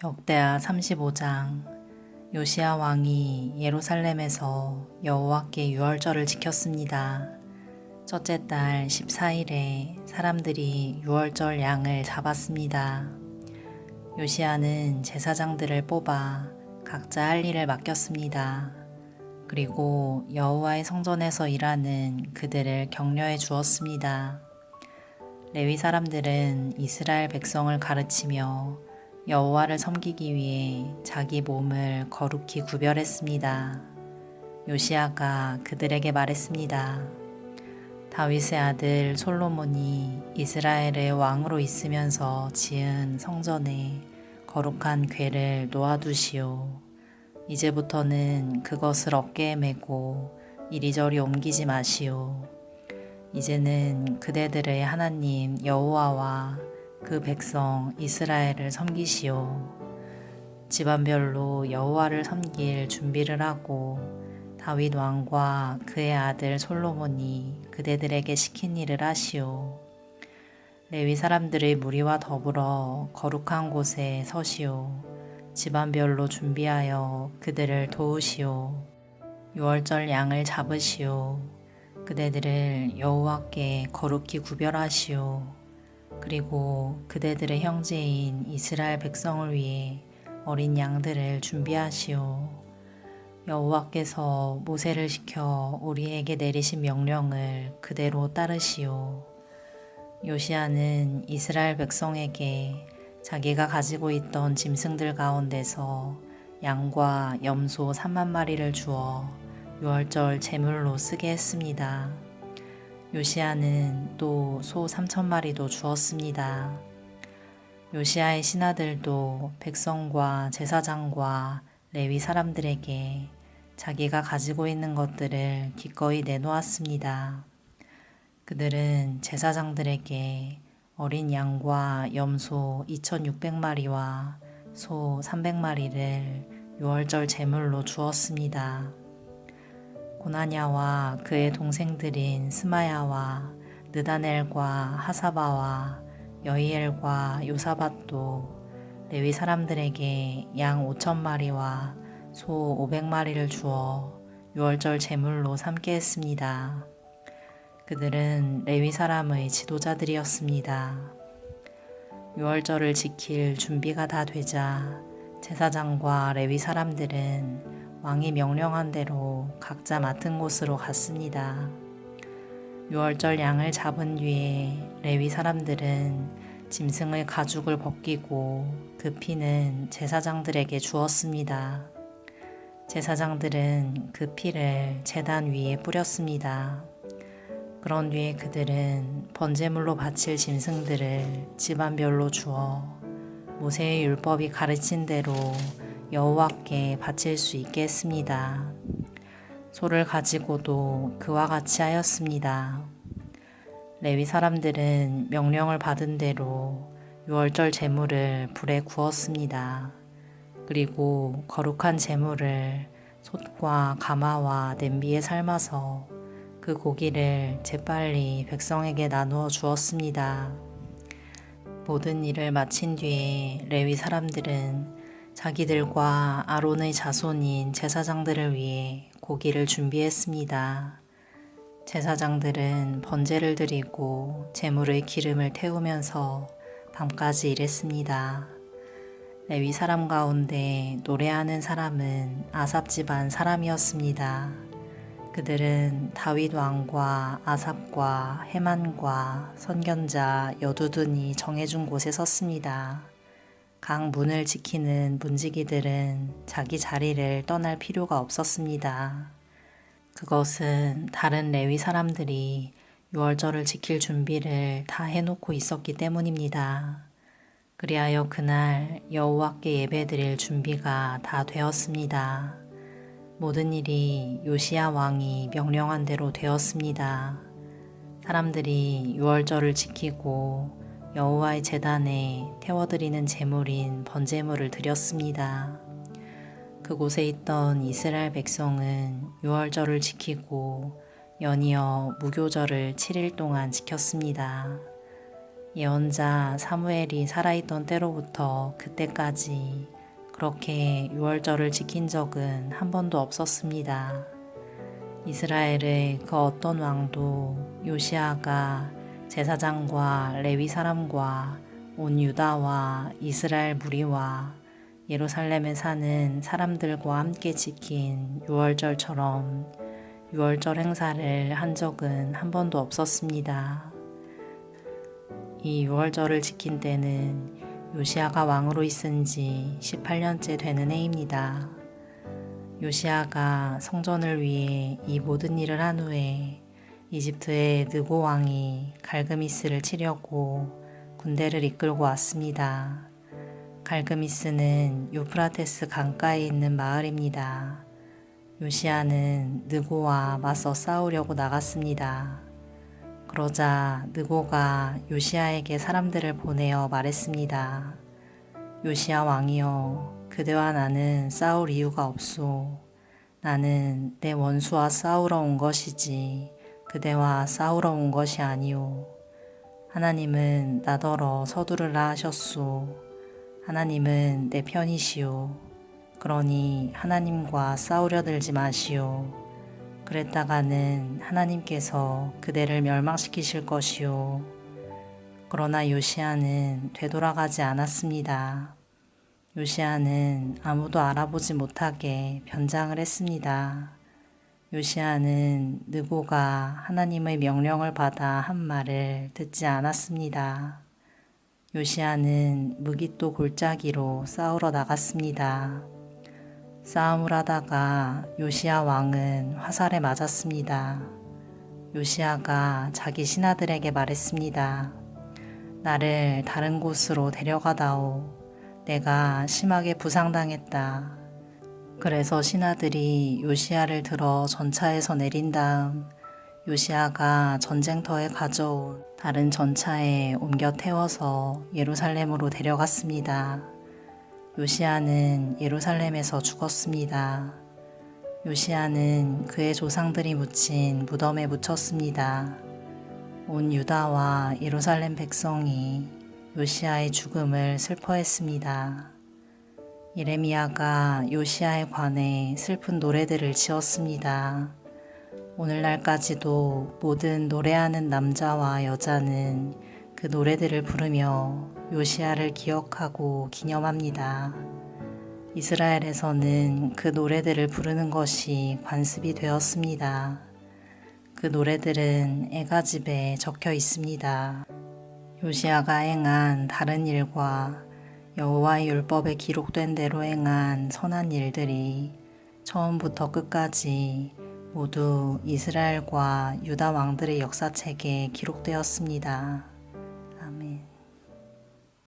역대하 35장. 요시야 왕이 예루살렘에서 여호와께 유월절을 지켰습니다. 첫째 달 14일에 사람들이 유월절 양을 잡았습니다. 요시야는 제사장들을 뽑아 각자 할 일을 맡겼습니다. 그리고 여호와의 성전에서 일하는 그들을 격려해 주었습니다. 레위 사람들은 이스라엘 백성을 가르치며 여호와를 섬기기 위해 자기 몸을 거룩히 구별했습니다. 요시야가 그들에게 말했습니다. 다윗의 아들 솔로몬이 이스라엘의 왕으로 있으면서 지은 성전에 거룩한 궤를 놓아두시오. 이제부터는 그것을 어깨에 메고 이리저리 옮기지 마시오. 이제는 그대들의 하나님 여호와와 그 백성 이스라엘을 섬기시오. 집안별로 여호와를 섬길 준비를 하고 다윗 왕과 그의 아들 솔로몬이 그대들에게 시킨 일을 하시오. 레위 사람들의 무리와 더불어 거룩한 곳에 서시오. 집안별로 준비하여 그들을 도우시오. 유월절 양을 잡으시오. 그대들을 여호와께 거룩히 구별하시오. 그리고 그대들의 형제인 이스라엘 백성을 위해 어린 양들을 준비하시오. 여호와께서 모세를 시켜 우리에게 내리신 명령을 그대로 따르시오. 요시야는 이스라엘 백성에게 자기가 가지고 있던 짐승들 가운데서 양과 염소 3만 마리를 주어 유월절 제물로 쓰게 했습니다. 요시야는 또 소 3천 마리도 주었습니다. 요시야의 신하들도 백성과 제사장과 레위 사람들에게 자기가 가지고 있는 것들을 기꺼이 내놓았습니다. 그들은 제사장들에게 어린 양과 염소 2,600마리와 소 300마리를 유월절 제물로 주었습니다. 고나냐와 그의 동생들인 스마야와 느다넬과 하사바와 여이엘과 요사밧도 레위 사람들에게 양 5,000마리와 소 500마리를 주어 유월절 제물로 삼게 했습니다. 그들은 레위 사람의 지도자들이었습니다. 유월절을 지킬 준비가 다 되자 제사장과 레위 사람들은 왕이 명령한 대로 각자 맡은 곳으로 갔습니다. 유월절 양을 잡은 뒤에 레위 사람들은 짐승의 가죽을 벗기고 그 피는 제사장들에게 주었습니다. 제사장들은 그 피를 제단 위에 뿌렸습니다. 그런 뒤에 그들은 번제물로 바칠 짐승들을 집안별로 주어 모세의 율법이 가르친 대로 여호와께 바칠 수 있게 했습니다. 소를 가지고도 그와 같이 하였습니다. 레위 사람들은 명령을 받은 대로 유월절 제물을 불에 구웠습니다. 그리고 거룩한 제물을 솥과 가마와 냄비에 삶아서 그 고기를 재빨리 백성에게 나누어 주었습니다. 모든 일을 마친 뒤에 레위 사람들은 자기들과 아론의 자손인 제사장들을 위해 고기를 준비했습니다. 제사장들은 번제를 드리고 제물의 기름을 태우면서 밤까지 일했습니다. 레위 사람 가운데 노래하는 사람은 아삽 집안 사람이었습니다. 그들은 다윗 왕과 아삽과 헤만과 선견자 여두둔이 정해준 곳에 섰습니다. 각 문을 지키는 문지기들은 자기 자리를 떠날 필요가 없었습니다. 그것은 다른 레위 사람들이 유월절을 지킬 준비를 다 해놓고 있었기 때문입니다. 그리하여 그날 여호와께 예배드릴 준비가 다 되었습니다. 모든 일이 요시야 왕이 명령한 대로 되었습니다. 사람들이 유월절을 지키고 여호와의 제단에 태워드리는 제물인 번제물을 드렸습니다. 그곳에 있던 이스라엘 백성은 유월절을 지키고 연이어 무교절을 7일 동안 지켰습니다. 예언자 사무엘이 살아있던 때로부터 그때까지 그렇게 유월절을 지킨 적은 한 번도 없었습니다. 이스라엘의 그 어떤 왕도 요시아가 제사장과 레위 사람과 온 유다와 이스라엘 무리와 예루살렘에 사는 사람들과 함께 지킨 유월절처럼 유월절 행사를 한 적은 한 번도 없었습니다. 이 유월절을 지킨 때는 요시아가 왕으로 있은 지 18년째 되는 해입니다. 요시아가 성전을 위해 이 모든 일을 한 후에 이집트의 느고 왕이 갈그미스를 치려고 군대를 이끌고 왔습니다. 갈그미스는 유프라테스 강가에 있는 마을입니다. 요시아는 느고와 맞서 싸우려고 나갔습니다. 그러자 느고가 요시아에게 사람들을 보내어 말했습니다. 요시아 왕이여, 그대와 나는 싸울 이유가 없소. 나는 내 원수와 싸우러 온 것이지 그대와 싸우러 온 것이 아니오. 하나님은 나더러 서두르라 하셨소. 하나님은 내 편이시오. 그러니 하나님과 싸우려 들지 마시오. 그랬다가는 하나님께서 그대를 멸망시키실 것이오. 그러나 요시아는 되돌아가지 않았습니다. 요시아는 아무도 알아보지 못하게 변장을 했습니다. 요시아는 느고가 하나님의 명령을 받아 한 말을 듣지 않았습니다. 요시아는 무깃도 골짜기로 싸우러 나갔습니다. 싸움을 하다가 요시아 왕은 화살에 맞았습니다. 요시아가 자기 신하들에게 말했습니다. 나를 다른 곳으로 데려가다오. 내가 심하게 부상당했다. 그래서 신하들이 요시아를 들어 전차에서 내린 다음 요시아가 전쟁터에 가져온 다른 전차에 옮겨 태워서 예루살렘으로 데려갔습니다. 요시아는 예루살렘에서 죽었습니다. 요시아는 그의 조상들이 묻힌 무덤에 묻혔습니다. 온 유다와 예루살렘 백성이 요시아의 죽음을 슬퍼했습니다. 예레미야가 요시아에 관해 슬픈 노래들을 지었습니다. 오늘날까지도 모든 노래하는 남자와 여자는 그 노래들을 부르며 요시아를 기억하고 기념합니다. 이스라엘에서는 그 노래들을 부르는 것이 관습이 되었습니다. 그 노래들은 애가집에 적혀 있습니다. 요시아가 행한 다른 일과 여호와의 율법에 기록된 대로 행한 선한 일들이 처음부터 끝까지 모두 이스라엘과 유다 왕들의 역사책에 기록되었습니다.